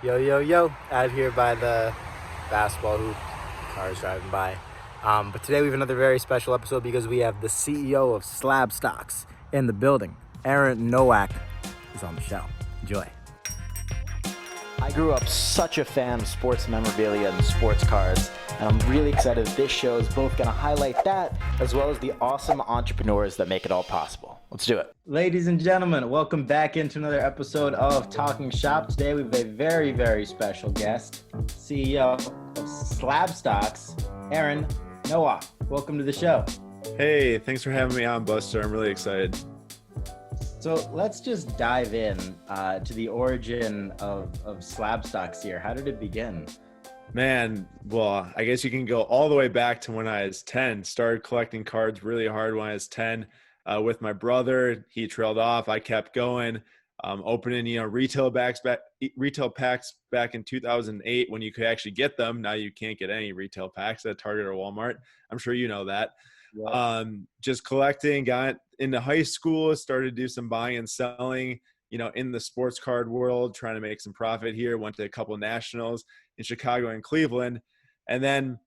Yo, yo, yo, out here by the basketball hoop, cars driving by. But today we have another very special episode because we have the CEO of SlabStox in the building. Aaron Nowak is on the show. Enjoy. I grew up such a fan of sports memorabilia and sports cars, and I'm really excited this show is both going to highlight that as well as the awesome entrepreneurs that make it all possible. Let's do it. Ladies and gentlemen, welcome back into another episode of Talking Shop. Today we have a very, very special guest, CEO of SlabStox, Aaron Nowak. Welcome to the show. Hey, thanks for having me on, Buster. I'm really excited. So let's just dive in to the origin of SlabStox here. How did it begin? Man, well, I guess you can go all the way back to when I was 10. Started collecting cards really hard when I was 10 with my brother. He trailed off. I kept going, opening, retail packs back in 2008 when you could actually get them. Now you can't get any retail packs at Target or Walmart. I'm sure you know that. Yeah. Just collecting, got into high school, started to do some buying and selling, in the sports card world, trying to make some profit here. Went to a couple of nationals in Chicago and Cleveland. And then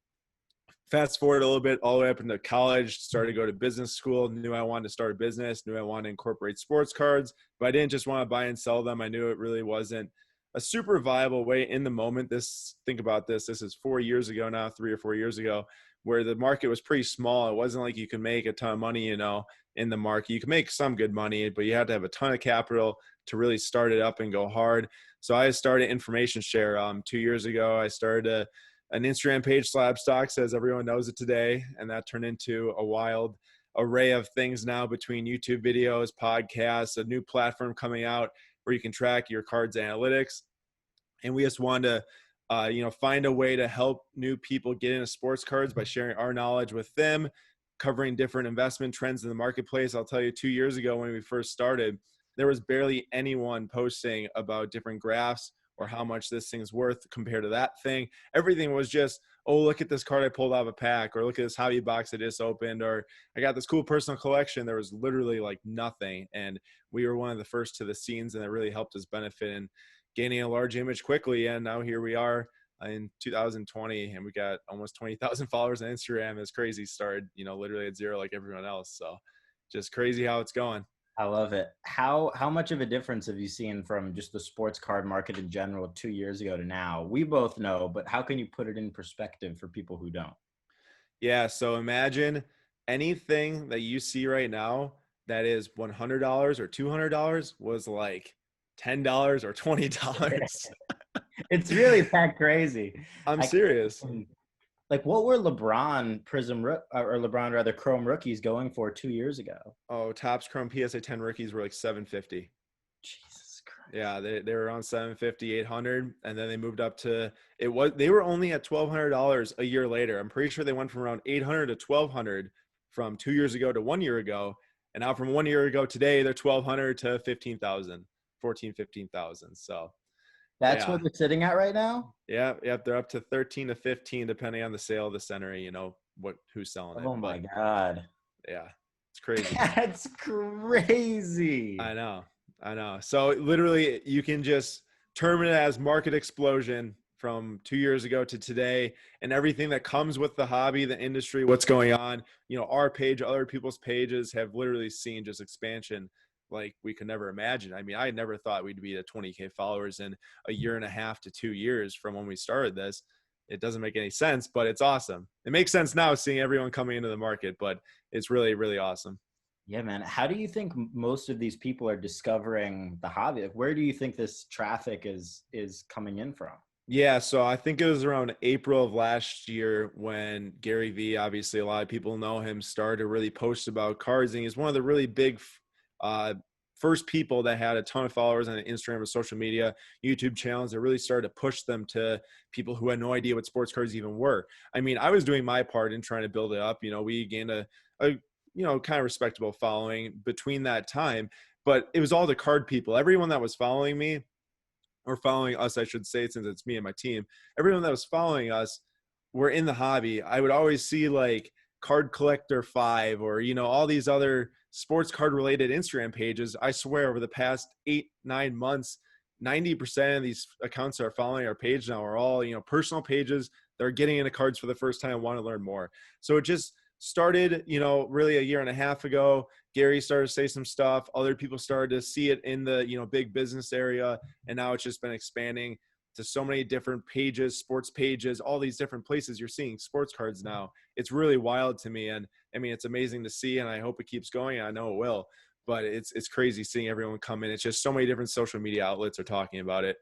fast forward a little bit, all the way up into college, started to go to business school, knew I wanted to start a business, knew I wanted to incorporate sports cards, but I didn't just want to buy and sell them. I knew it really wasn't a super viable way in the moment. Think about this. This is 4 years ago now, 3 or 4 years ago, where the market was pretty small. It wasn't like you could make a ton of money, in the market. You can make some good money, but you have to have a ton of capital to really start it up and go hard. So I started Information Share 2 years ago. I started an Instagram page, SlabStox, as everyone knows it today, and that turned into a wild array of things now between YouTube videos, podcasts, a new platform coming out where you can track your cards analytics. And we just wanted to find a way to help new people get into sports cards by sharing our knowledge with them, covering different investment trends in the marketplace. I'll tell you, 2 years ago when we first started, there was barely anyone posting about different graphs or how much this thing's worth compared to that thing. Everything was just, oh, look at this card I pulled out of a pack, or look at this hobby box I just opened, or I got this cool personal collection. There was literally like nothing. And we were one of the first to the scenes, and it really helped us benefit in gaining a large image quickly. And now here we are in 2020, and we got almost 20,000 followers on Instagram. It's crazy. Started, literally at zero like everyone else. So just crazy how it's going. I love it. How much of a difference have you seen from just the sports card market in general 2 years ago to now? We both know, but how can you put it in perspective for people who don't? Yeah. So imagine anything that you see right now that is $100 or $200 was like $10 or $20. It's really that crazy. I'm serious. Like, what were LeBron Chrome rookies going for 2 years ago? Oh, Topps Chrome PSA 10 rookies were like $750. Jesus Christ. Yeah, they were around 750, 800, and then they moved up to they were only at $1,200 a year later. I'm pretty sure they went from around 800 to 1,200 from 2 years ago to 1 year ago, and now from 1 year ago today they're 1,200 to 15,000, 14, 15,000. So That's what they're sitting at right now? Yeah, they're up to 13 to 15 depending on the sale of the center, who's selling it. Oh my God. Yeah, it's crazy. That's crazy. I know. So literally you can just term it as market explosion from 2 years ago to today, and everything that comes with the hobby, the industry, what's going on. Our page, other people's pages have literally seen just expansion like we could never imagine. I mean, I never thought we'd be at 20K followers in a year and a half to 2 years from when we started this. It doesn't make any sense, but it's awesome. It makes sense now seeing everyone coming into the market, but it's really, really awesome. Yeah, man. How do you think most of these people are discovering the hobby? Like, where do you think this traffic is coming in from? Yeah, so I think it was around April of last year when Gary Vee, obviously a lot of people know him, started to really post about cards. And he's one of the really big first people that had a ton of followers on Instagram and social media, YouTube channels that really started to push them to people who had no idea what sports cards even were. I mean, I was doing my part in trying to build it up. We gained a kind of respectable following between that time, but it was all the card people. Everyone that was following me, or following us, I should say, since it's me and my team, everyone that was following us were in the hobby. I would always see like Card Collector 5 or, all these other sports card related Instagram pages. I swear over the past 8-9 months, 90% of these accounts that are following our page now are all, personal pages. They're getting into cards for the first time and want to learn more. So it just started, really a year and a half ago. Gary started to say some stuff. Other people started to see it in the, big business area. And now it's just been expanding to so many different pages, sports pages, all these different places you're seeing sports cards now. It's really wild to me. And I mean, it's amazing to see, and I hope it keeps going. I know it will, but it's crazy seeing everyone come in. It's just so many different social media outlets are talking about it.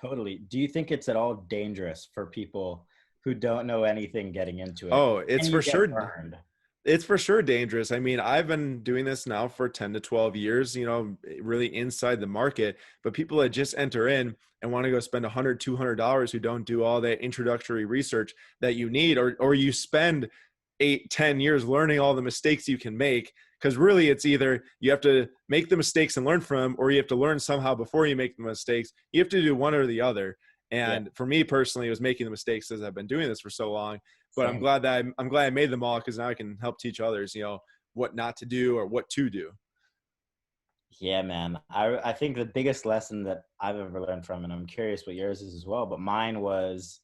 Totally. Do you think it's at all dangerous for people who don't know anything getting into it? Oh, it's Can for you get sure. burned? It's for sure dangerous. I mean, I've been doing this now for 10 to 12 years, really inside the market, but people that just enter in and want to go spend $100, $200 who don't do all that introductory research that you need, or you spend 8, 10 years learning all the mistakes you can make. Because really it's either you have to make the mistakes and learn from them, or you have to learn somehow before you make the mistakes. You have to do one or the other. And for me personally, it was making the mistakes as I've been doing this for so long. But Same. I'm glad I made them all, because now I can help teach others, what not to do or what to do. Yeah, man. I think the biggest lesson that I've ever learned from, and I'm curious what yours is as well, but mine was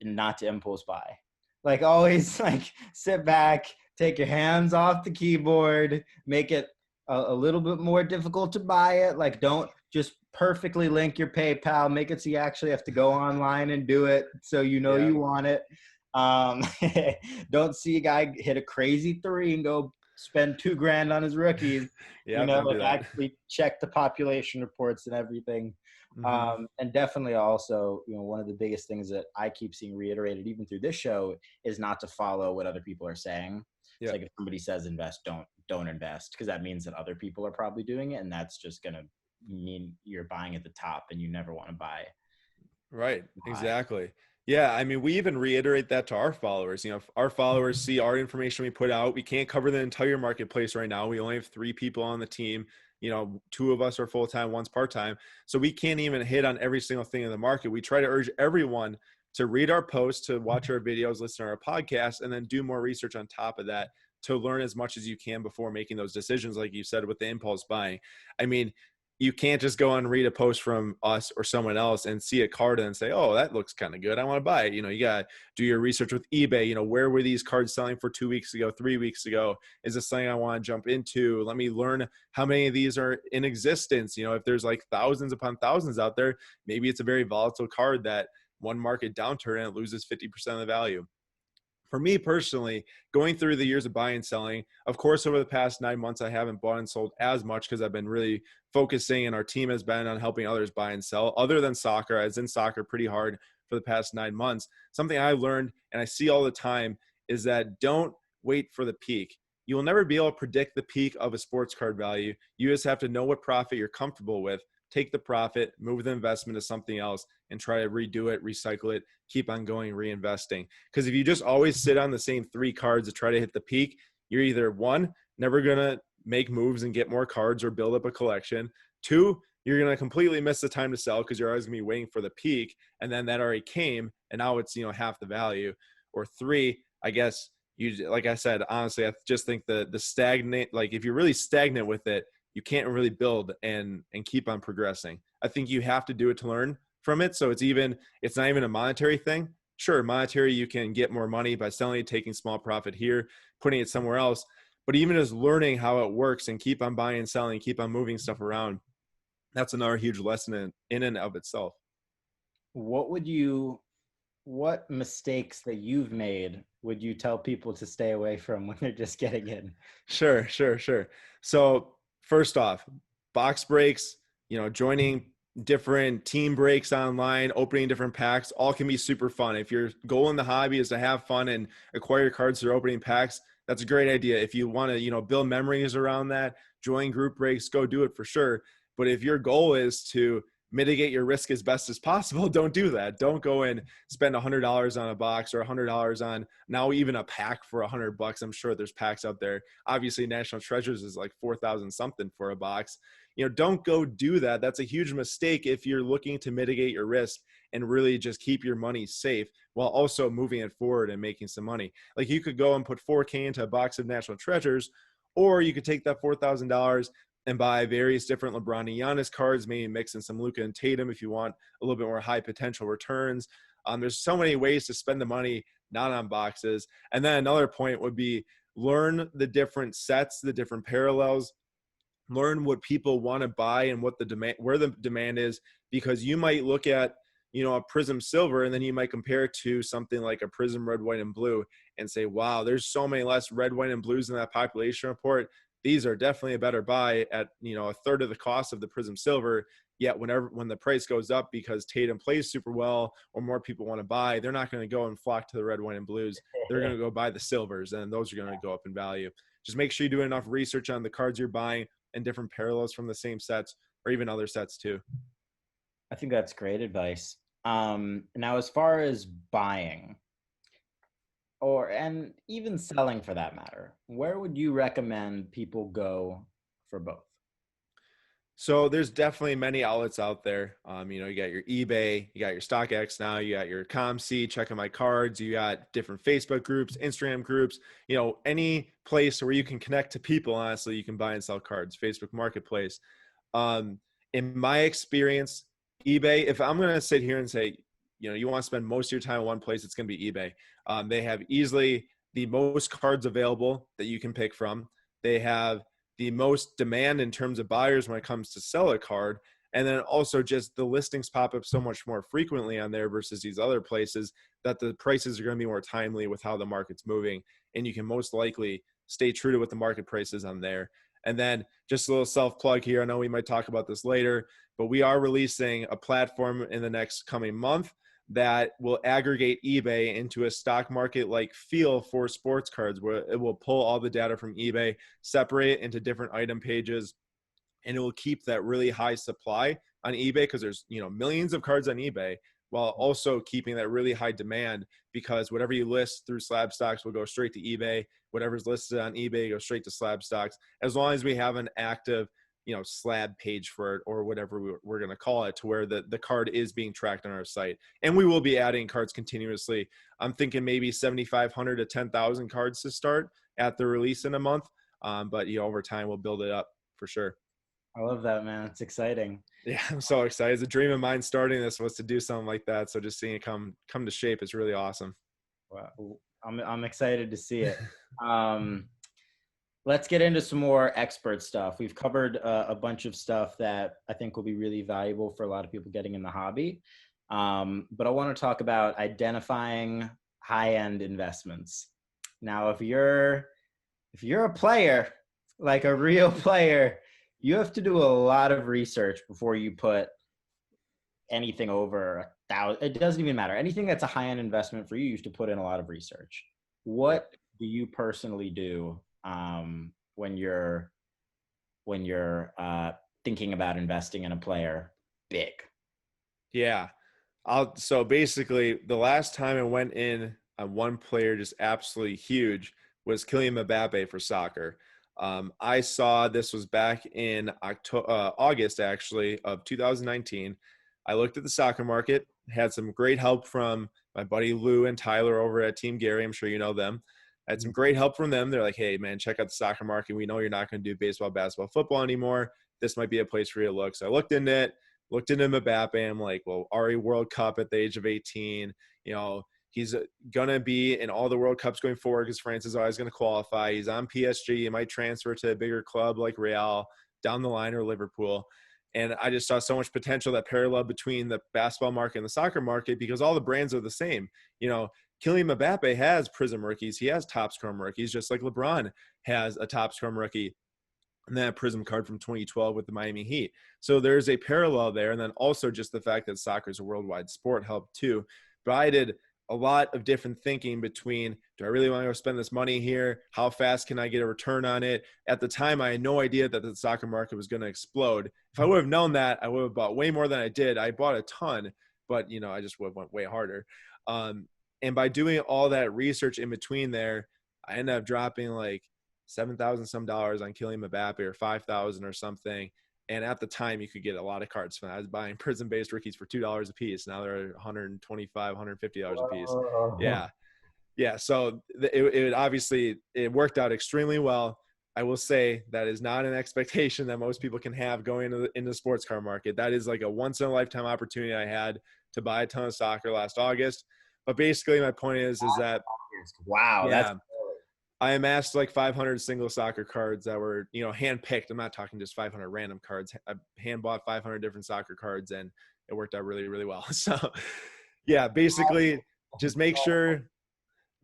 not to impulse buy. Like always, like sit back, take your hands off the keyboard, make it a little bit more difficult to buy it. Like don't just perfectly link your PayPal, make it so you actually have to go online and do it so you know you want it. Um, don't see a guy hit a crazy 3 and go spend $2,000 on his rookies. Like actually check the population reports and everything. Mm-hmm. And definitely also, one of the biggest things that I keep seeing reiterated even through this show is not to follow what other people are saying. It's like if somebody says invest, don't invest, because that means that other people are probably doing it, and that's just gonna mean you're buying at the top and you never want to buy. Right. Exactly. Yeah. I mean, we even reiterate that to our followers. If our followers see our information we put out, we can't cover the entire marketplace right now. We only have 3 people on the team. 2 of us are full-time, one's part-time. So we can't even hit on every single thing in the market. We try to urge everyone to read our posts, to watch our videos, listen to our podcasts, and then do more research on top of that to learn as much as you can before making those decisions. Like you said, with the impulse buying. I mean, you can't just go and read a post from us or someone else and see a card and say, oh, that looks kind of good, I want to buy it. You got to do your research with eBay. Where were these cards selling for 2 weeks ago, 3 weeks ago? Is this something I want to jump into? Let me learn how many of these are in existence. If there's like thousands upon thousands out there, maybe it's a very volatile card that one market downturn and it loses 50% of the value. For me personally, going through the years of buying and selling, of course, over the past 9 months, I haven't bought and sold as much because I've been really focusing, and our team has been on helping others buy and sell. Other than soccer, I was in soccer pretty hard for the past 9 months. Something I learned and I see all the time is that don't wait for the peak. You will never be able to predict the peak of a sports card value. You just have to know what profit you're comfortable with. Take the profit, move the investment to something else, and try to redo it, recycle it, keep on going, reinvesting. Because if you just always sit on the same 3 cards to try to hit the peak, you're either 1, never going to make moves and get more cards or build up a collection. 2, you're going to completely miss the time to sell because you're always going to be waiting for the peak. And then that already came and now it's, half the value. Or 3, I guess like I said, honestly, I just think the stagnant, like if you're really stagnant with it, you can't really build and keep on progressing. I think you have to do it to learn from it. So it's not even a monetary thing. Sure, monetary, you can get more money by selling it, taking small profit here, putting it somewhere else. But even just learning how it works and keep on buying and selling, keep on moving stuff around, that's another huge lesson in and of itself. What mistakes that you've made would you tell people to stay away from when they're just getting in? Sure. So first off, box breaks, joining different team breaks online, opening different packs, all can be super fun. If your goal in the hobby is to have fun and acquire cards through opening packs, that's a great idea. If you want to, build memories around that, join group breaks, go do it for sure. But if your goal is to mitigate your risk as best as possible, don't do that. Don't go and spend $100 on a box or $100 on now even a pack for $100. I'm sure there's packs out there. Obviously, National Treasures is like 4,000 something for a box. Don't go do that. That's a huge mistake if you're looking to mitigate your risk and really just keep your money safe while also moving it forward and making some money. Like you could go and put $4,000 into a box of National Treasures, or you could take that $4,000 and buy various different LeBron and Giannis cards, maybe mix in some Luka and Tatum if you want a little bit more high potential returns. There's so many ways to spend the money, not on boxes. And then another point would be learn the different sets, the different parallels, learn what people want to buy and what the demand, where the demand is, because you might look at, a Prism Silver, and then you might compare it to something like a Prism Red, White, and Blue and say, wow, there's so many less red, white, and blues in that population report. These are definitely a better buy at, a third of the cost of the Prism Silver. Yet when the price goes up because Tatum plays super well or more people want to buy, they're not going to go and flock to the red, white, and blues. They're going to go buy the silvers, and those are going to go up in value. Just make sure you do enough research on the cards you're buying and different parallels from the same sets or even other sets too. I think that's great advice. Now, as far as buying and even selling for that matter, where would you recommend people go for both? So there's definitely many outlets out there. You got your eBay, you got your StockX now, you got your ComC, checking my cards, you got different Facebook groups, Instagram groups, any place where you can connect to people, honestly, you can buy and sell cards, Facebook Marketplace. In my experience, eBay, if I'm going to sit here and say, you want to spend most of your time in one place, it's going to be eBay. They have easily the most cards available that you can pick from. They have the most demand in terms of buyers when it comes to sell a card. And then also just the listings pop up so much more frequently on there versus these other places that the prices are going to be more timely with how the market's moving. And you can most likely stay true to what the market price is on there. And then just a little self-plug here. I know we might talk about this later, but we are releasing a platform in the next coming month that will aggregate eBay into a stock market like feel for sports cards, where it will pull all the data from eBay, separate it into different item pages, and it will keep that really high supply on eBay because there's millions of cards on eBay, while also keeping that really high demand, because whatever you list through SlabStox will go straight to eBay. Whatever's listed on eBay goes straight to SlabStox, as long as we have an active slab page for it, or whatever we're going to call it, to where the card is being tracked on our site. And we will be adding cards continuously. I'm thinking maybe 7,500 to 10,000 cards to start at the release in a month. But over time we'll build it up for sure. I love that, man. It's exciting. Yeah, I'm so excited. It's a dream of mine starting this was to do something like that. So just seeing it come to shape is really awesome. Wow. I'm excited to see it. Let's get into some more expert stuff. We've covered a bunch of stuff that I think will be really valuable for a lot of people getting in the hobby. But I want to talk about identifying high-end investments. Now, if you're a player, like a real player, you have to do a lot of research before you put anything over $1,000. It doesn't even matter. Anything that's a high-end investment for you, you have to put in a lot of research. What do you personally do when you're thinking about investing in a player big? Yeah. So basically the last time I went in on one player just absolutely huge was Kylian Mbappe for soccer. I saw this was back in August actually of 2019. I looked at the soccer market, had some great help from my buddy Lou and Tyler over at Team Gary. I'm sure you know them. I had some great help from them. They're like, hey, man, check out the soccer market. We know you're not going to do baseball, basketball, football anymore. This might be a place for you to look. So I looked into it, looked into Mbappe. And I'm like, well, already World Cup at the age of 18. He's going to be in all the World Cups going forward because France is always going to qualify. He's on PSG. He might transfer to a bigger club like Real down the line, or Liverpool. And I just saw so much potential, that parallel between the basketball market and the soccer market, because all the brands are the same. Kylian Mbappe has Prism rookies. He has Top Scrum rookies, just like LeBron has a Top Scrum rookie and then a Prism card from 2012 with the Miami Heat. So there's a parallel there. And then also just the fact that soccer is a worldwide sport helped too. But I did a lot of different thinking between, do I really want to go spend this money here? How fast can I get a return on it? At the time, I had no idea that the soccer market was going to explode. If I would have known that, I would have bought way more than I did. I bought a ton, but I just would have went way harder. And by doing all that research in between there, I ended up dropping like $7,000 some dollars on Kylian Mbappe, or $5,000 or something. And at the time, you could get a lot of cards from that. I was buying Prism-based rookies for $2 a piece. Now they're $125, $150 a piece. Yeah. So it obviously, it worked out extremely well. I will say that is not an expectation that most people can have going into the sports car market. That is like a once in a lifetime opportunity I had to buy a ton of soccer last August. But basically my point is that, Wow, that's yeah, I amassed like 500 single soccer cards that were, hand picked. I'm not talking just 500 random cards. I hand bought 500 different soccer cards and it worked out really, really well. So yeah, basically just make sure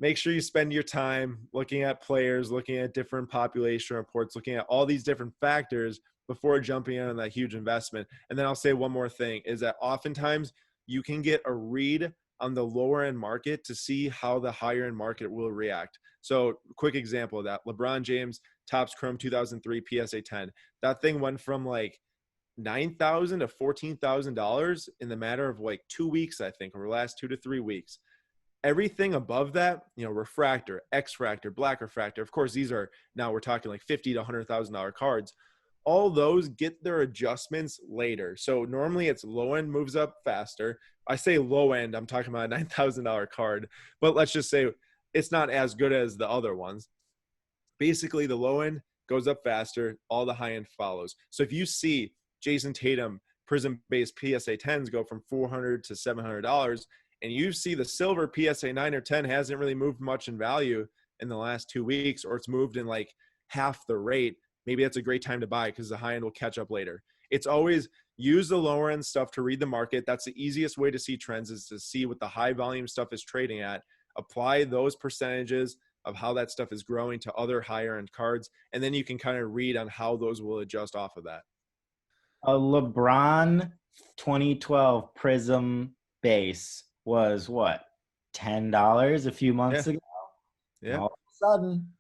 you spend your time looking at players, looking at different population reports, looking at all these different factors before jumping in on that huge investment. And then I'll say one more thing is that oftentimes you can get a read on the lower end market to see how the higher end market will react. So quick example of that, LeBron James Topps Chrome 2003 PSA 10. That thing went from like $9,000 to $14,000 in the matter of like 2 weeks, I think, over the last 2 to 3 weeks. Everything above that, refractor, X-fractor, black refractor. Of course, these are now we're talking like $50,000 to $100,000 cards. All those get their adjustments later. So normally it's low end moves up faster. I say low end, I'm talking about a $9,000 card, but let's just say it's not as good as the other ones. Basically, the low end goes up faster. All the high end follows. So if you see Jason Tatum prism-based PSA 10s go from $400 to $700, and you see the silver PSA 9 or 10 hasn't really moved much in value in the last 2 weeks, or it's moved in like half the rate, maybe that's a great time to buy because the high end will catch up later. It's always use the lower end stuff to read the market. That's the easiest way to see trends, is to see what the high volume stuff is trading at. Apply those percentages of how that stuff is growing to other higher end cards, and then you can kind of read on how those will adjust off of that. A LeBron 2012 Prism base was what, $10 a few months ago? Yeah. All of a sudden,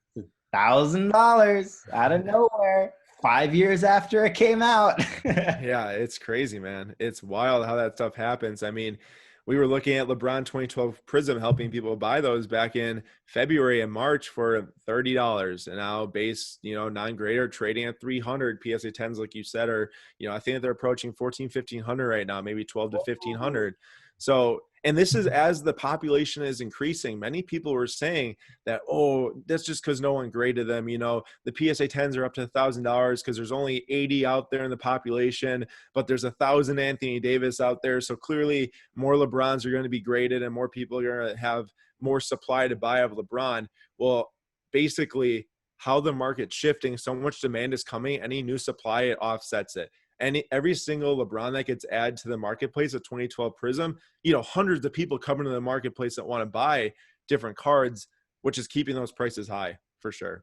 $1,000 out of nowhere 5 years after it came out. Yeah, it's crazy, man. It's wild how that stuff happens. I mean, we were looking at LeBron 2012 Prism helping people buy those back in February and March for $30. And now base, non-grader trading at 300 PSA 10s, like you said, or, I think that they're approaching 1,500 right now, maybe 12 to 1,500. So, and this is as the population is increasing. Many people were saying that, oh, that's just because no one graded them. The PSA 10s are up to $1,000 because there's only 80 out there in the population, but there's 1,000 Anthony Davis out there. So clearly more LeBrons are going to be graded and more people are going to have more supply to buy of LeBron. Well, basically how the market's shifting, so much demand is coming, any new supply, it offsets it. And every single LeBron that gets added to the marketplace of 2012 Prism, hundreds of people coming to the marketplace that want to buy different cards, which is keeping those prices high for sure.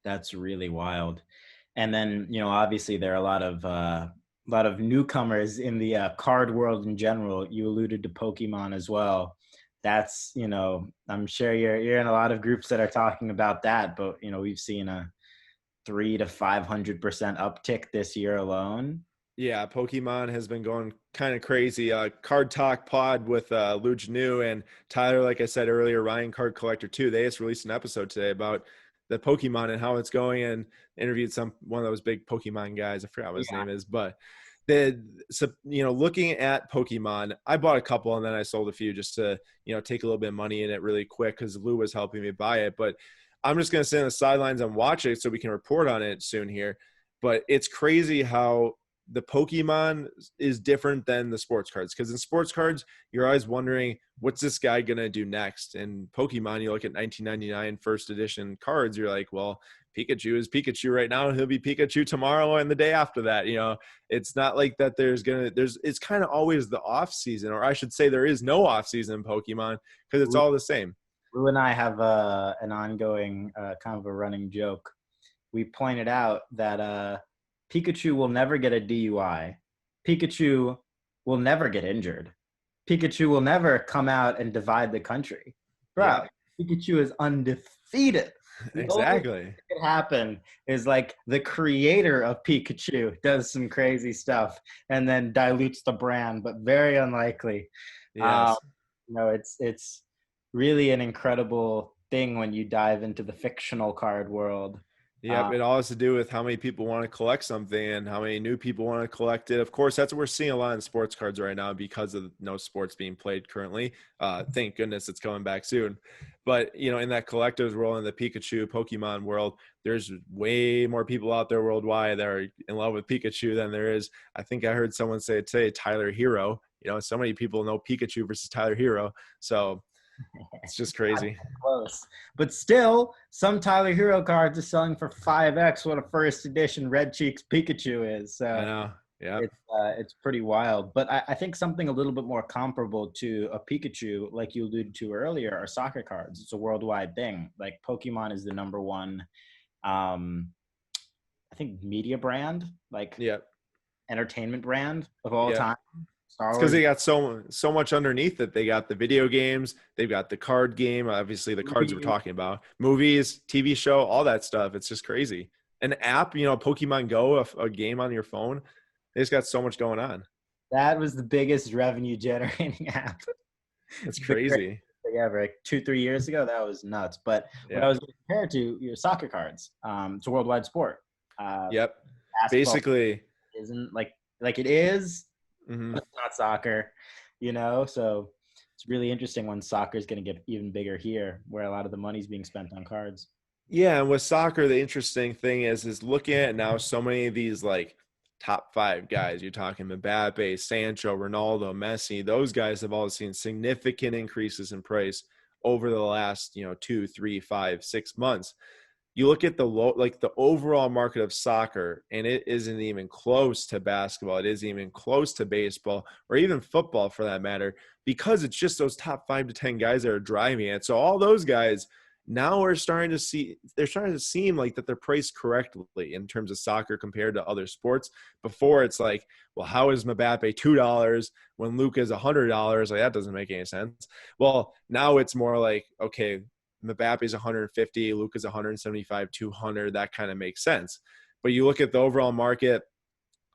That's really wild. And then, obviously there are a lot of newcomers in the card world in general. You alluded to Pokemon as well. That's, I'm sure you're in a lot of groups that are talking about that, but we've seen a 300 to 500% uptick this year alone. Yeah, Pokemon has been going kind of crazy. Card Talk Pod with Lou Janu and Tyler, like I said earlier, Ryan Card Collector 2. They just released an episode today about the Pokemon and how it's going, and interviewed one of those big Pokemon guys. I forgot what his name is, but looking at Pokemon, I bought a couple and then I sold a few just to, take a little bit of money in it really quick because Lou was helping me buy it. But I'm just going to sit on the sidelines and watch it so we can report on it soon here. But it's crazy how the Pokemon is different than the sports cards, because in sports cards, you're always wondering, what's this guy going to do next? And Pokemon, you look at 1999 first edition cards, you're like, well, Pikachu is Pikachu right now. He'll be Pikachu tomorrow and the day after that. It's not like that it's kind of always the off season, or I should say there is no off season in Pokemon because it's all the same. Lou and I have an ongoing kind of a running joke. We pointed out that Pikachu will never get a DUI. Pikachu will never get injured. Pikachu will never come out and divide the country. Bro, yeah. Pikachu is undefeated. Exactly. The only thing that could happen is like the creator of Pikachu does some crazy stuff and then dilutes the brand, but very unlikely. Yes. It's really an incredible thing when you dive into the fictional card world. Yep, it all has to do with how many people want to collect something and how many new people want to collect it. Of course, that's what we're seeing a lot in sports cards right now because of no sports being played currently. Thank goodness it's coming back soon. But, in that collector's world, in the Pikachu, Pokemon world, there's way more people out there worldwide that are in love with Pikachu than there is. I think I heard someone say today, Tyler Hero. So many people know Pikachu versus Tyler Hero. So it's just crazy. Close. But still, some Tyler Hero cards are selling for 5x what a first edition Red Cheeks Pikachu is. I So know. Yeah. it's pretty wild. But I think something a little bit more comparable to a Pikachu, like you alluded to earlier, are soccer cards. It's a worldwide thing. Like Pokemon is the number one, I think, media brand, like Yeah. entertainment brand of all Yeah. time. Star It's because Wars they got so much underneath it. They got the video games, they've got the card game, obviously the cards we're movies. talking about, movies, TV show, all that stuff. It's just crazy. An app, Pokemon Go, a game on your phone. They just got so much going on. That was the biggest revenue generating app. It's The craziest crazy. thing ever. Like 2-3 years ago, that was nuts. But what Yeah. I was going to compare to soccer cards. It's a worldwide sport. Yep. Basketball Basically. isn't like it is, Mhm. but it's not soccer. So it's really interesting when soccer is going to get even bigger here, where a lot of the money's being spent on cards. Yeah, and with soccer, the interesting thing is looking at now so many of these like top 5 guys. You're talking Mbappe, Sancho, Ronaldo, Messi. Those guys have all seen significant increases in price over the last 2, 3, 5, 6 months. You look at the overall market of soccer, and it isn't even close to basketball. It isn't even close to baseball or even football for that matter, because it's just those top 5 to 10 guys that are driving it. So all those guys now they're starting to seem like that they're priced correctly in terms of soccer compared to other sports. Before it's like, well, how is Mbappe $2 when Luke is $100? Like, that doesn't make any sense. Well, now it's more like, okay, Mbappe's 150, Luke is 175, 200. That kind of makes sense. But you look at the overall market,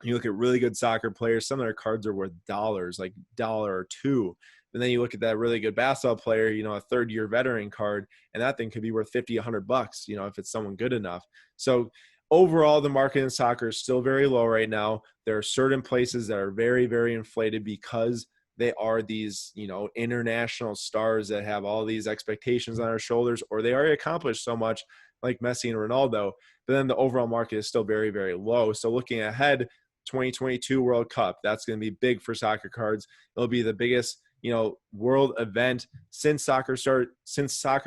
you look at really good soccer players, some of their cards are worth dollars, like $1 or $2. And then you look at that really good basketball player, a third-year veteran card, and that thing could be worth 50, $100, if it's someone good enough. So overall, the market in soccer is still very low right now. There are certain places that are very, very inflated because they are these, international stars that have all these expectations on our shoulders, or they already accomplished so much like Messi and Ronaldo. But then the overall market is still very, very low. So looking ahead, 2022 World Cup, that's going to be big for soccer cards. It'll be the biggest world event since soccer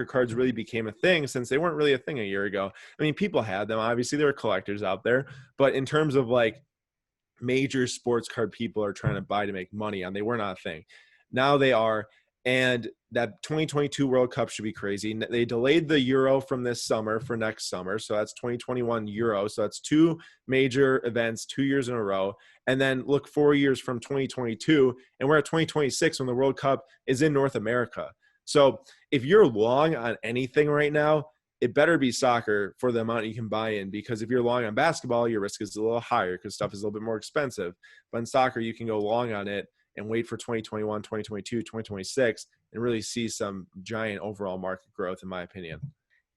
cards really became a thing, since they weren't really a thing a year ago. I mean, people had them. Obviously, there were collectors out there. But in terms of like major sports card people are trying to buy to make money on, they were not a thing. Now they are. And that 2022 World Cup should be crazy. They delayed the Euro from this summer for next summer. So that's 2021 Euro. So that's 2 major events, 2 years in a row. And then look 4 years from 2022. And we're at 2026 when the World Cup is in North America. So if you're long on anything right now, it better be soccer for the amount you can buy in, because if you're long on basketball, your risk is a little higher because stuff is a little bit more expensive. But in soccer, you can go long on it and wait for 2021, 2022, 2026, and really see some giant overall market growth, in my opinion.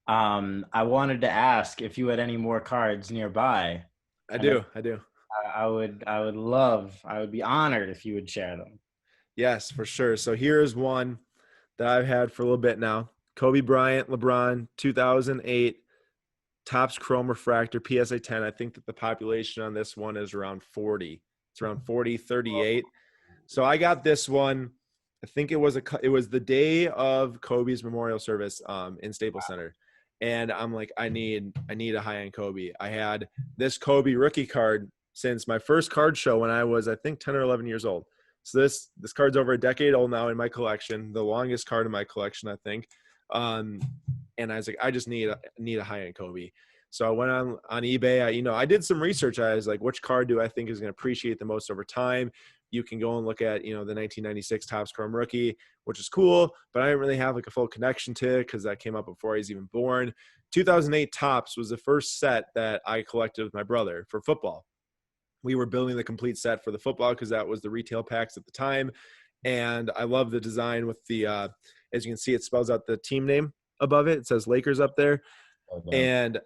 I wanted to ask if you had any more cards nearby. I do. I would be honored if you would share them. Yes, for sure. So here is one that I've had for a little bit now. Kobe Bryant, LeBron, 2008, Topps Chrome Refractor, PSA 10. I think that the population on this one is around 40. It's around 40, 38. So I got this one. I think it was the day of Kobe's memorial service in Staples Center. And I'm like, I need a high-end Kobe. I had this Kobe rookie card since my first card show when I was, I think, 10 or 11 years old. So this card's over a decade old now in my collection, the longest card in my collection, I think. And I was like, I just need a high-end Kobe. So I went on eBay. I did some research. I was like, which card do I think is going to appreciate the most over time? You can go and look at, the 1996 Topps Chrome Rookie, which is cool, but I didn't really have like a full connection to it because that came up before I was even born. 2008 Topps was the first set that I collected with my brother for football. We were building the complete set for the football because that was the retail packs at the time. And I love the design with the, as you can see, it spells out the team name above it. It says Lakers up there. Okay. And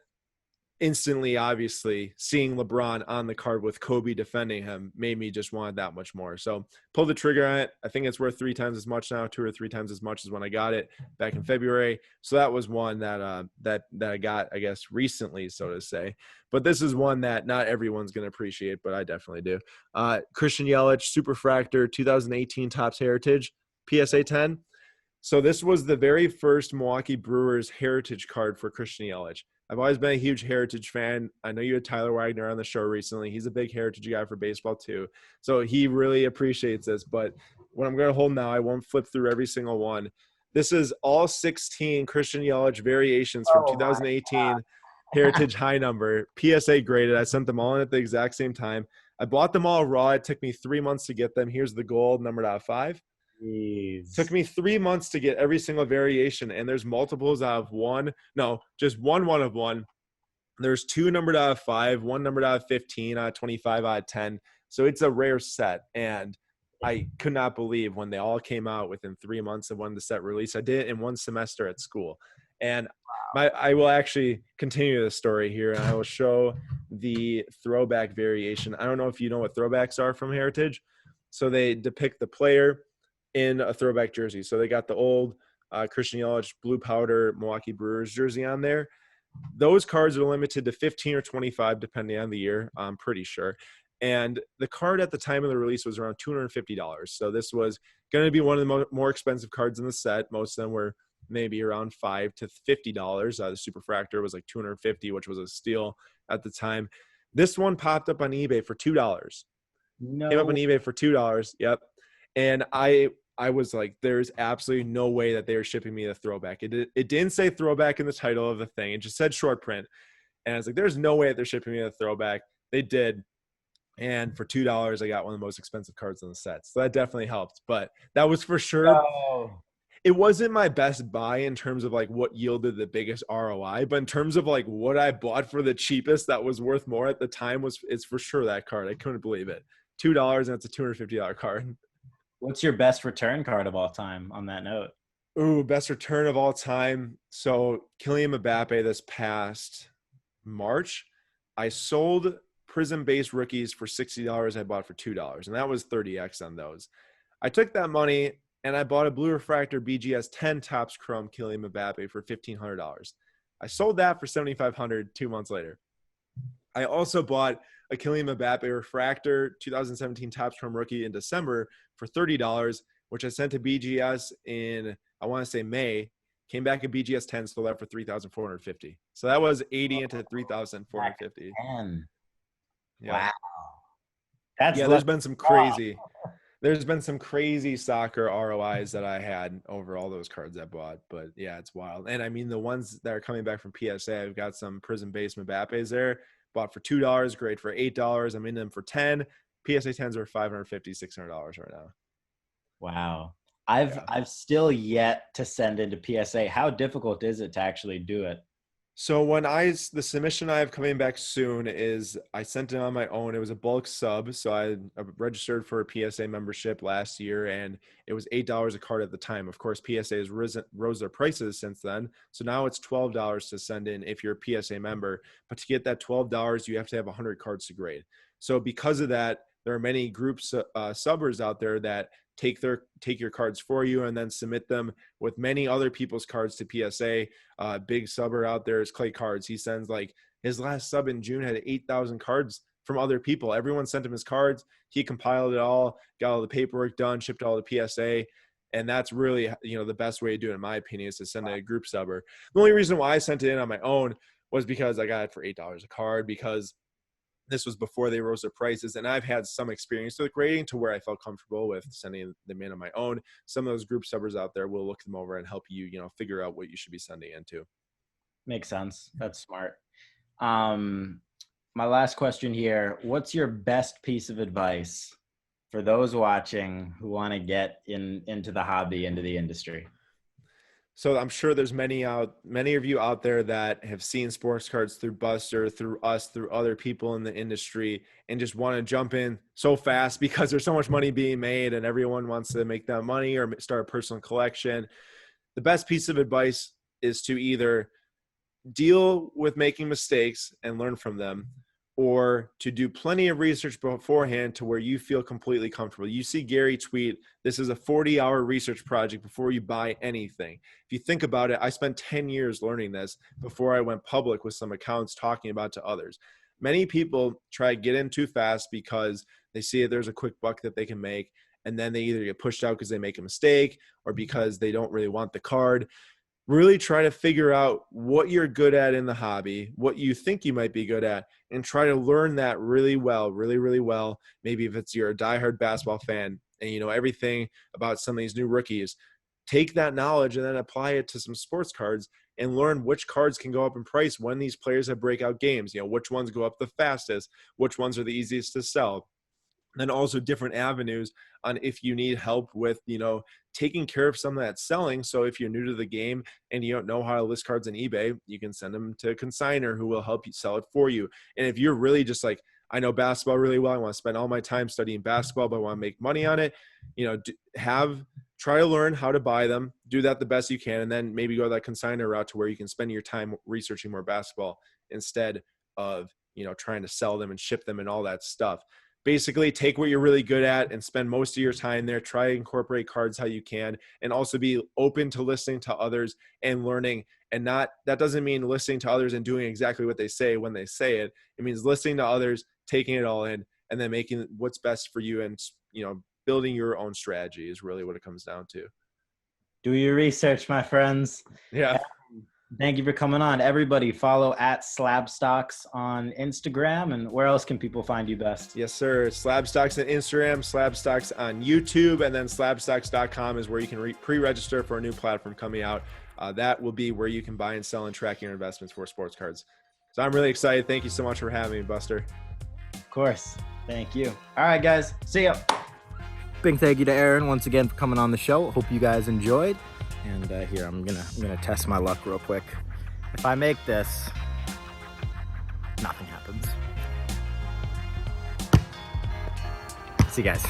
instantly, obviously, seeing LeBron on the card with Kobe defending him made me just want that much more. So pulled the trigger on it. I think it's worth 3 times as much now, 2 or 3 times as much as when I got it back in February. So that was one that that I got, I guess, recently, so to say. But this is one that not everyone's going to appreciate, but I definitely do. Christian Yelich, Superfractor, 2018 Topps Heritage, PSA 10. So this was the very first Milwaukee Brewers heritage card for Christian Yelich. I've always been a huge heritage fan. I know you had Tyler Wagner on the show recently. He's a big heritage guy for baseball too. So he really appreciates this. But what I'm going to hold now, I won't flip through every single one. This is all 16 Christian Yelich variations from 2018 heritage high number, PSA graded. I sent them all in at the exact same time. I bought them all raw. It took me 3 months to get them. Here's the gold, numbered out of 5. Jeez. Took me 3 months to get every single variation, and there's multiples out of one. No, just one of one. There's 2 numbered out of 5, 1 numbered out of 15, out of 25, out of 10. So it's a rare set, and I could not believe when they all came out within 3 months of when the set released. I did it in one semester at school, and I will actually continue the story here, and I will show the throwback variation. I don't know if you know what throwbacks are from Heritage. So they depict the player in a throwback jersey. So they got the old Christian Yelich blue powder Milwaukee Brewers jersey on there. Those cards are limited to 15 or 25 depending on the year, I'm pretty sure. And the card at the time of the release was around $250. So this was going to be one of the more expensive cards in the set. Most of them were maybe around $5 to $50. The Superfractor was like $250, which was a steal at the time. This one popped up on eBay for $2. No. Came up on eBay for $2. Yep. And I was like, there's absolutely no way that they were shipping me the throwback. It didn't say throwback in the title of the thing. It just said short print. And I was like, there's no way that they're shipping me the throwback. They did. And for $2, I got one of the most expensive cards in the set. So that definitely helped. But that was for sure. No. It wasn't my best buy in terms of like what yielded the biggest ROI. But in terms of like what I bought for the cheapest that was worth more at the time it's for sure that card. I couldn't believe it. $2 and it's a $250 card. What's your best return card of all time on that note? Ooh, best return of all time. So Kylian Mbappe this past March, I sold Prism-based rookies for $60. I bought for $2, and that was 30x on those. I took that money, and I bought a Blue Refractor BGS 10 Topps Chrome Kylian Mbappe for $1,500. I sold that for $7,500 2 months later. I also bought a Kylian Mbappe Refractor 2017 Topps Chrome rookie in December for $30, which I sent to BGS in, I want to say May. Came back at BGS 10, sold that for $3,450. So that was 80 into $3,450. Yeah. Wow. There's been some crazy. There's been some crazy soccer ROIs that I had over all those cards I bought, but yeah, it's wild. And I mean, the ones that are coming back from PSA, I've got some Prism-based Mbappes there. Bought for $2, great for $8. I'm in them for 10. PSA 10s are $550, $600 right now. Wow. I've still yet to send into PSA. How difficult is it to actually do it? So the submission I have coming back soon is I sent it on my own. It was a bulk sub. So I registered for a PSA membership last year, and it was $8 a card at the time. Of course, PSA has rose their prices since then. So now it's $12 to send in if you're a PSA member. But to get that $12, you have to have 100 cards to grade. So because of that, there are many groups, subbers out there that take your cards for you and then submit them with many other people's cards to PSA. Big subber out there is Clay Cards. He sends like his last sub in June had 8,000 cards from other people. Everyone sent him his cards. He compiled it all, got all the paperwork done, shipped all to PSA. And that's really, the best way to do it, in my opinion, is to send a group subber. The only reason why I sent it in on my own was because I got it for $8 a card, because this was before they rose their prices, and I've had some experience with grading to where I felt comfortable with sending them in on my own. Some of those group subbers out there will look them over and help you, figure out what you should be sending into. Makes sense. That's smart. My last question here: what's your best piece of advice for those watching who want to get into the hobby, into the industry? So I'm sure there's many of you out there that have seen sports cards through Buster, through us, through other people in the industry, and just want to jump in so fast because there's so much money being made and everyone wants to make that money or start a personal collection. The best piece of advice is to either deal with making mistakes and learn from them, or to do plenty of research beforehand to where you feel completely comfortable. You see Gary tweet, this is a 40-hour research project before you buy anything. If you think about it, I spent 10 years learning this before I went public with some accounts talking about to others. Many people try to get in too fast because they see that there's a quick buck that they can make, and then they either get pushed out because they make a mistake or because they don't really want the card. Really try to figure out what you're good at in the hobby, what you think you might be good at, and try to learn that really well, really, really well. Maybe if you're a diehard basketball fan and you know everything about some of these new rookies, take that knowledge and then apply it to some sports cards and learn which cards can go up in price when these players have breakout games. You know, which ones go up the fastest, which ones are the easiest to sell. And also different avenues on if you need help with, you know, taking care of something that's selling. So if you're new to the game and you don't know how to list cards on eBay, you can send them to a consignor who will help you sell it for you. And if you're really just like, I know basketball really well, I want to spend all my time studying basketball, but I want to make money on it, you know, try to learn how to buy them, do that the best you can, and then maybe go that consignor route to where you can spend your time researching more basketball instead of, you know, trying to sell them and ship them and all that stuff. Basically, take what you're really good at and spend most of your time there. Try to incorporate cards how you can, and also be open to listening to others and learning. And that doesn't mean listening to others and doing exactly what they say when they say it. It means listening to others, taking it all in, and then making what's best for you, and, you know, building your own strategy is really what it comes down to. Do your research, my friends. Yeah. Thank you for coming on. Everybody follow at SlabStox on Instagram. And where else can people find you best? Yes, sir. SlabStox on Instagram, SlabStox on YouTube, and then SlabStox.com is where you can pre-register for a new platform coming out. That will be where you can buy and sell and track your investments for sports cards. So I'm really excited. Thank you so much for having me, Buster. Of course. Thank you. All right, guys. See ya. Big thank you to Aaron once again for coming on the show. Hope you guys enjoyed. And here, I'm gonna test my luck real quick. If I make this, nothing happens. See you guys.